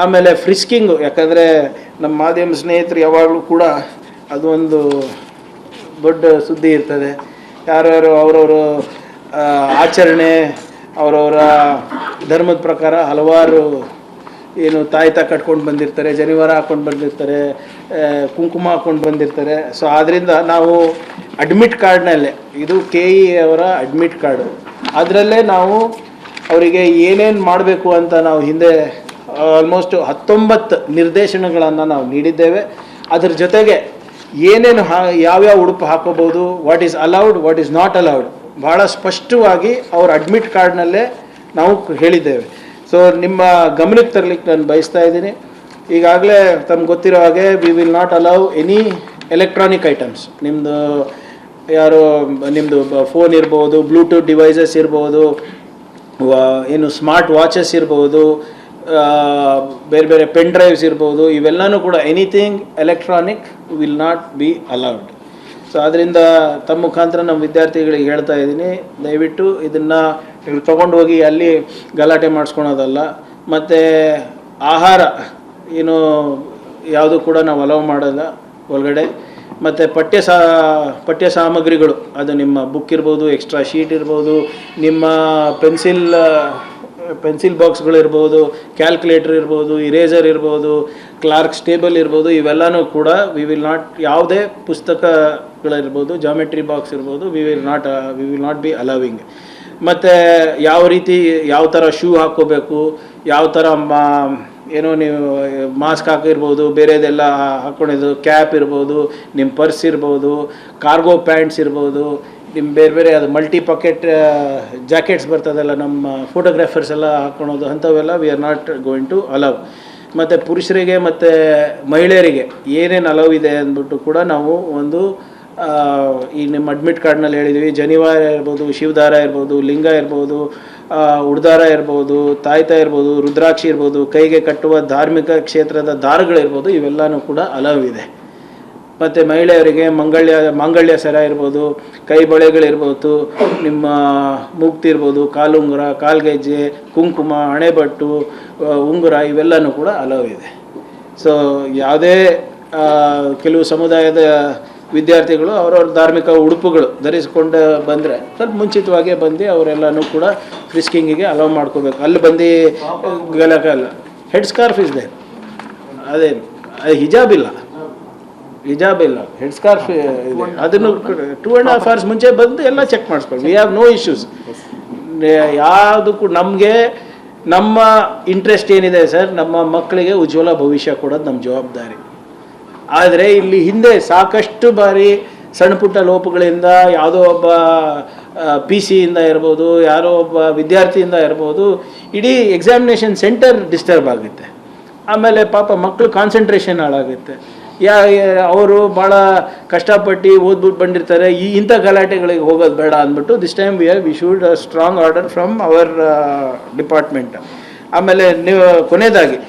ಆಮೇಲೆ ಫ್ರಿಸ್ಕಿಂಗು, ಯಾಕಂದರೆ ನಮ್ಮ ಮಾಧ್ಯಮ ಸ್ನೇಹಿತರು ಯಾವಾಗಲೂ ಕೂಡ ಅದು ಒಂದು ದೊಡ್ಡ ಸುದ್ದಿ ಇರ್ತದೆ. ಯಾರ್ಯಾರು ಅವರವರು ಆಚರಣೆ, ಅವರವರ ಧರ್ಮದ ಪ್ರಕಾರ ಹಲವಾರು ಏನು ತಾಯ್ತ ಕಟ್ಕೊಂಡು ಬಂದಿರ್ತಾರೆ, ಜನಿವಾರ ಹಾಕ್ಕೊಂಡು ಬಂದಿರ್ತಾರೆ, ಕುಂಕುಮ ಹಾಕ್ಕೊಂಡು ಬಂದಿರ್ತಾರೆ. ಸೊ ಆದ್ದರಿಂದ ನಾವು ಅಡ್ಮಿಟ್ ಕಾರ್ಡ್ನಲ್ಲೇ, ಇದು KE ಅವರ ಅಡ್ಮಿಟ್ ಕಾರ್ಡು, ಅದರಲ್ಲೇ ನಾವು ಅವರಿಗೆ ಏನೇನು ಮಾಡಬೇಕು ಅಂತ ನಾವು ಹಿಂದೆ ಆಲ್ಮೋಸ್ಟ್ 19 ನಿರ್ದೇಶನಗಳನ್ನು ನಾವು ನೀಡಿದ್ದೇವೆ. ಅದರ ಜೊತೆಗೆ ಏನೇನು ಯಾವ್ಯಾವ ಉಡುಪು ಹಾಕೋಬೋದು, what is allowed, what is not allowed, ಭಾಳ ಸ್ಪಷ್ಟವಾಗಿ ಅವ್ರ ಅಡ್ಮಿಟ್ ಕಾರ್ಡ್ನಲ್ಲೇ ನಾವು ಹೇಳಿದ್ದೇವೆ. ಸೊ ನಿಮ್ಮ ಗಮನಕ್ಕೆ ತರಲಿಕ್ಕೆ ನಾನು ಬಯಸ್ತಾ ಇದ್ದೀನಿ. ಈಗಾಗಲೇ ತಮ್ಗೆ ಗೊತ್ತಿರೋ ಹಾಗೆ we will not allow any electronic items. ನಿಮ್ಮದು ಫೋನ್ ಇರ್ಬೋದು, ಬ್ಲೂಟೂತ್ ಡಿವೈಸಸ್ ಇರ್ಬೋದು, ಏನು ಸ್ಮಾರ್ಟ್ ವಾಚಸ್ ಇರ್ಬೋದು, ಬೇರೆ ಬೇರೆ ಪೆನ್ ಡ್ರೈವ್ಸ್ ಇರ್ಬೋದು, ಇವೆಲ್ಲನೂ ಕೂಡ anything electronic will not be allowed. So ಅದರಿಂದ ತಮ್ಮ ಮುಖಾಂತರ ನಮ್ಮ ವಿದ್ಯಾರ್ಥಿಗಳಿಗೆ ಹೇಳ್ತಾ ಇದ್ದೀನಿ, ದಯವಿಟ್ಟು ಇದನ್ನು ತೊಗೊಂಡು ಹೋಗಿ ಅಲ್ಲಿ ಗಲಾಟೆ ಮಾಡಿಸ್ಕೊಳೋದಲ್ಲ. ಮತ್ತು ಆಹಾರ ಏನು ಯಾವುದು ಕೂಡ ನಾವು ಅಲೌ ಮಾಡೋಲ್ಲ ಒಳಗಡೆ. ಮತ್ತು ಪಠ್ಯ ಸಾಮಗ್ರಿಗಳು, ಅದು ನಿಮ್ಮ ಬುಕ್ ಇರ್ಬೋದು, ಎಕ್ಸ್ಟ್ರಾ ಶೀಟ್ ಇರ್ಬೋದು, ನಿಮ್ಮ ಪೆನ್ಸಿಲ್ ಬಾಕ್ಸ್ಗಳಿರ್ಬೋದು, ಕ್ಯಾಲ್ಕುಲೇಟರ್ ಇರ್ಬೋದು, ಇರೇಸರ್ ಇರ್ಬೋದು, ಕ್ಲಾರ್ಕ್ಸ್ ಟೇಬಲ್ ಇರ್ಬೋದು, ಇವೆಲ್ಲನೂ ಕೂಡ ವಿ ವಿಲ್ ನಾಟ್, ಯಾವುದೇ ಪುಸ್ತಕಗಳಿರ್ಬೋದು, ಜಾಮೆಟ್ರಿ ಬಾಕ್ಸ್ ಇರ್ಬೋದು, ವಿ ವಿಲ್ ನಾಟ್ ಬಿ ಅಲವಿಂಗ್. ಮತ್ತು ಯಾವ ಥರ ಶೂ ಹಾಕ್ಕೋಬೇಕು, ಯಾವ ಥರ ಏನೋ ನೀವು ಮಾಸ್ಕ್ ಹಾಕಿರ್ಬೋದು, ಬೇರೆದೆಲ್ಲ ಹಾಕ್ಕೊಂಡಿದ್ದು, ಕ್ಯಾಪ್ ಇರ್ಬೋದು, ನಿಮ್ಮ ಪರ್ಸ್ ಇರ್ಬೋದು, ಕಾರ್ಗೋ ಪ್ಯಾಂಟ್ಸ್ ಇರ್ಬೋದು, ನಿಮ್ಮ ಬೇರೆ ಬೇರೆ ಅದು ಮಲ್ಟಿ ಪಾಕೆಟ್ ಜಾಕೆಟ್ಸ್ ಬರ್ತದಲ್ಲ, ನಮ್ಮ ಫೋಟೋಗ್ರಾಫರ್ಸ್ ಎಲ್ಲ ಹಾಕ್ಕೊಳೋದು, ಅಂಥವೆಲ್ಲ we are not going to allow. ಮತ್ತು ಪುರುಷರಿಗೆ ಮತ್ತು ಮಹಿಳೆಯರಿಗೆ ಏನೇನು ಅಲವ್ ಇದೆ ಅಂದ್ಬಿಟ್ಟು ಕೂಡ ನಾವು ಒಂದು ಈ ನಿಮ್ಮ ಅಡ್ಮಿಟ್ ಕಾರ್ಡ್ನಲ್ಲಿ ಹೇಳಿದ್ವಿ. ಜನಿವಾರ ಇರ್ಬೋದು, ಶಿವದಾರ ಇರ್ಬೋದು, ಲಿಂಗ ಇರ್ಬೋದು, ಉಡ್ದಾರ ಇರ್ಬೋದು, ತಾಯ್ತ ಇರ್ಬೋದು, ರುದ್ರಾಕ್ಷಿ ಇರ್ಬೋದು, ಕೈಗೆ ಕಟ್ಟುವ ಧಾರ್ಮಿಕ ಕ್ಷೇತ್ರದ ದಾರಗಳಿರ್ಬೋದು, ಇವೆಲ್ಲನೂ ಕೂಡ ಅಲವ್ ಇದೆ. ಮತ್ತು ಮಹಿಳೆಯರಿಗೆ ಮಾಂಗಲ್ಯ ಸರ ಇರ್ಬೋದು, ಕೈ ಬಳೆಗಳಿರ್ಬೋದು, ನಿಮ್ಮ ಮೂಗ್ತಿ ಇರ್ಬೋದು, ಕಾಲುಂಗುರ, ಕಾಲ್ಗೆಜ್ಜೆ, ಕುಂಕುಮ, ಹಣೆಬಟ್ಟು, ಉಂಗುರ, ಇವೆಲ್ಲನೂ ಕೂಡ ಅಲವ್ ಇದೆ. ಸೊ ಯಾವುದೇ ಕೆಲವು ಸಮುದಾಯದ ವಿದ್ಯಾರ್ಥಿಗಳು ಅವರವ್ರ ಧಾರ್ಮಿಕ ಉಡುಪುಗಳು ಧರಿಸ್ಕೊಂಡು ಬಂದರೆ ಸ್ವಲ್ಪ ಮುಂಚಿತವಾಗೇ ಬಂದು ಅವರೆಲ್ಲನೂ ಕೂಡ ಫ್ರಿಸ್ಕಿಂಗಿಗೆ ಅಲವ್ ಮಾಡ್ಕೋಬೇಕು. ಅಲ್ಲಿ ಬಂದು ಗಲಕಲ್ಲ. ಹೆಡ್ ಸ್ಕಾರ್ಫ್ ಇಸ್ ದೇ, ಅದೇನು ಹಿಜಾಬ್ ಇಲ್ಲ, ಹೆಡ್ ಸ್ಕಾರ್ಫ್ ಇದೆ. ಅದನ್ನು 2.5 hours ಮುಂಚೆ ಬಂದು ಎಲ್ಲ ಚೆಕ್ ಮಾಡಿಸ್ಕೊಳ್ಳಿ. We have no issues. ಯಾವುದಕ್ಕೂ ನಮಗೆ ನಮ್ಮ ಇಂಟ್ರೆಸ್ಟ್ ಏನಿದೆ ಸರ್, ನಮ್ಮ ಮಕ್ಕಳಿಗೆ ಉಜ್ವಲ ಭವಿಷ್ಯ ಕೊಡೋದು ನಮ್ಮ ಜವಾಬ್ದಾರಿ. ಆದರೆ ಇಲ್ಲಿ ಹಿಂದೆ ಸಾಕಷ್ಟು ಬಾರಿ ಸಣ್ಣ ಪುಟ್ಟ ಲೋಪಗಳಿಂದ ಯಾವುದೋ ಒಬ್ಬ PC ಇರ್ಬೋದು, ಯಾರೋ ಒಬ್ಬ ವಿದ್ಯಾರ್ಥಿಯಿಂದ ಇರ್ಬೋದು, ಇಡೀ ಎಕ್ಸಾಮಿನೇಷನ್ ಸೆಂಟರ್ ಡಿಸ್ಟರ್ಬ್ ಆಗುತ್ತೆ. ಆಮೇಲೆ ಪಾಪ ಮಕ್ಕಳು ಕಾನ್ಸಂಟ್ರೇಷನ್ ಹಾಳಾಗುತ್ತೆ. ಅವರು ಭಾಳ ಕಷ್ಟಪಟ್ಟು ಓದ್ಬಿಟ್ಟು ಬಂದಿರ್ತಾರೆ. ಇಂಥ ಗಲಾಟೆಗಳಿಗೆ ಹೋಗೋದು ಬೇಡ ಅಂದ್ಬಿಟ್ಟು this time we should strong order from our department. ಆಮೇಲೆ ನೀವು ಕೊನೆಯದಾಗಿ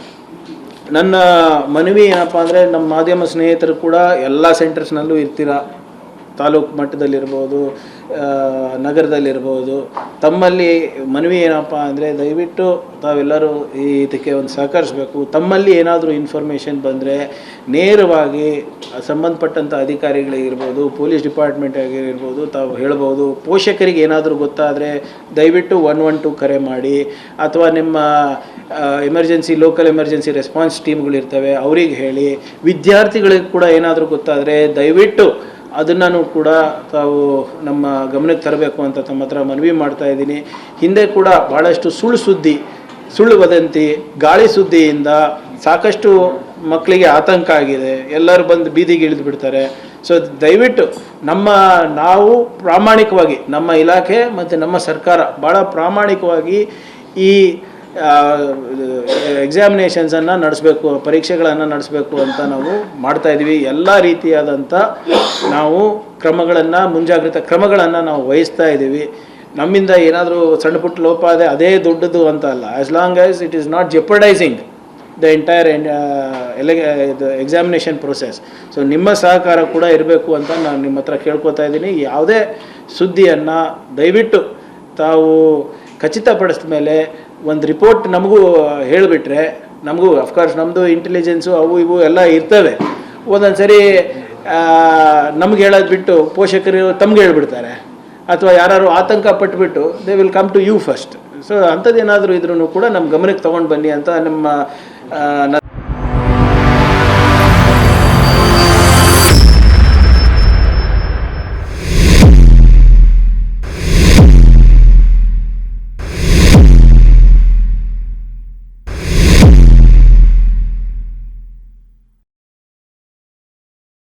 ನನ್ನ ಮನವಿ ಏನಪ್ಪ ಅಂದರೆ, ನಮ್ಮ ಮಾಧ್ಯಮ ಸ್ನೇಹಿತರು ಕೂಡ ಎಲ್ಲ ಸೆಂಟರ್ಸ್ನಲ್ಲೂ ಇರ್ತೀರ, ತಾಲೂಕು ಮಟ್ಟದಲ್ಲಿರ್ಬೋದು, ನಗರದಲ್ಲಿರ್ಬೋದು. ತಮ್ಮಲ್ಲಿ ಮನವಿ ಏನಪ್ಪ ಅಂದರೆ, ದಯವಿಟ್ಟು ತಾವೆಲ್ಲರೂ ಇದಕ್ಕೆ ಒಂದು ಸಹಕರಿಸಬೇಕು. ತಮ್ಮಲ್ಲಿ ಏನಾದರೂ ಇನ್ಫಾರ್ಮೇಷನ್ ಬಂದರೆ ನೇರವಾಗಿ ಸಂಬಂಧಪಟ್ಟಂಥ ಅಧಿಕಾರಿಗಳಿಗಿರ್ಬೋದು, ಪೊಲೀಸ್ ಡಿಪಾರ್ಟ್ಮೆಂಟ್ ಆಗಿರ್ಬೋದು, ತಾವು ಹೇಳ್ಬೋದು. ಪೋಷಕರಿಗೆ ಏನಾದರೂ ಗೊತ್ತಾದರೆ ದಯವಿಟ್ಟು 112 ಕರೆ ಮಾಡಿ, ಅಥವಾ ನಿಮ್ಮ ಲೋಕಲ್ ಎಮರ್ಜೆನ್ಸಿ ರೆಸ್ಪಾನ್ಸ್ ಟೀಮ್ಗಳಿರ್ತವೆ, ಅವ್ರಿಗೆ ಹೇಳಿ. ವಿದ್ಯಾರ್ಥಿಗಳಿಗೆ ಕೂಡ ಏನಾದರೂ ಗೊತ್ತಾದರೆ ದಯವಿಟ್ಟು ಅದನ್ನು ಕೂಡ ತಾವು ನಮ್ಮ ಗಮನಕ್ಕೆ ತರಬೇಕು ಅಂತ ತಮ್ಮ ಹತ್ರ ಮನವಿ ಮಾಡ್ತಾ ಇದ್ದೀನಿ. ಹಿಂದೆ ಕೂಡ ಭಾಳಷ್ಟು ಸುಳ್ಳು ವದಂತಿ, ಗಾಳಿ ಸುದ್ದಿಯಿಂದ ಸಾಕಷ್ಟು ಮಕ್ಕಳಿಗೆ ಆತಂಕ ಆಗಿದೆ. ಎಲ್ಲರೂ ಬಂದು ಬೀದಿಗೆ ಇಳಿದು ಬಿಡ್ತಾರೆ. ಸೊ ದಯವಿಟ್ಟು ನಾವು ಪ್ರಾಮಾಣಿಕವಾಗಿ, ನಮ್ಮ ಇಲಾಖೆ ಮತ್ತು ನಮ್ಮ ಸರ್ಕಾರ ಭಾಳ ಪ್ರಾಮಾಣಿಕವಾಗಿ ಈ ಎಕ್ಸಾಮಿನೇಷನ್ಸನ್ನು ನಡೆಸಬೇಕು, ಪರೀಕ್ಷೆಗಳನ್ನು ನಡೆಸಬೇಕು ಅಂತ ನಾವು ಮಾಡ್ತಾಯಿದ್ವಿ. ಎಲ್ಲ ರೀತಿಯಾದಂಥ ನಾವು ಮುಂಜಾಗ್ರತಾ ಕ್ರಮಗಳನ್ನು ನಾವು ವಹಿಸ್ತಾ ಇದ್ದೀವಿ. ನಮ್ಮಿಂದ ಏನಾದರೂ ಸಣ್ಣ ಪುಟ್ಟ ಲೋಪ ಆದರೆ ಅದೇ ದೊಡ್ಡದು ಅಂತ ಅಲ್ಲ. As long as it is not jeopardizing the entire examination process. So ನಿಮ್ಮ ಸಹಕಾರ ಕೂಡ ಇರಬೇಕು ಅಂತ ನಾನು ನಿಮ್ಮ ಹತ್ರ ಕೇಳ್ಕೊತಾ ಇದ್ದೀನಿ. ಯಾವುದೇ ಸುದ್ದಿಯನ್ನು ದಯವಿಟ್ಟು ತಾವು ಖಚಿತಪಡಿಸಿದ ಮೇಲೆ ಒಂದು ರಿಪೋರ್ಟ್ ನಮಗೂ ಹೇಳಿಬಿಟ್ರೆ ನಮಗೂ ಅಫ್ಕೋರ್ಸ್ ನಮ್ಮದು ಇಂಟೆಲಿಜೆನ್ಸು ಅವು ಇವು ಎಲ್ಲ ಇರ್ತವೆ. ಒಂದೊಂದು ಸರಿ ನಮ್ಗೆ ಹೇಳೋದು ಬಿಟ್ಟು ಪೋಷಕರು ತಮ್ಗೆ ಹೇಳ್ಬಿಡ್ತಾರೆ, ಅಥವಾ ಯಾರು ಆತಂಕ ಪಟ್ಟುಬಿಟ್ಟು they will come to you first. So ಅಂಥದ್ದೇನಾದರೂ ಇದ್ರೂ ಕೂಡ ನಮ್ಮ ಗಮನಕ್ಕೆ ತೊಗೊಂಡು ಬನ್ನಿ ಅಂತ ನಮ್ಮ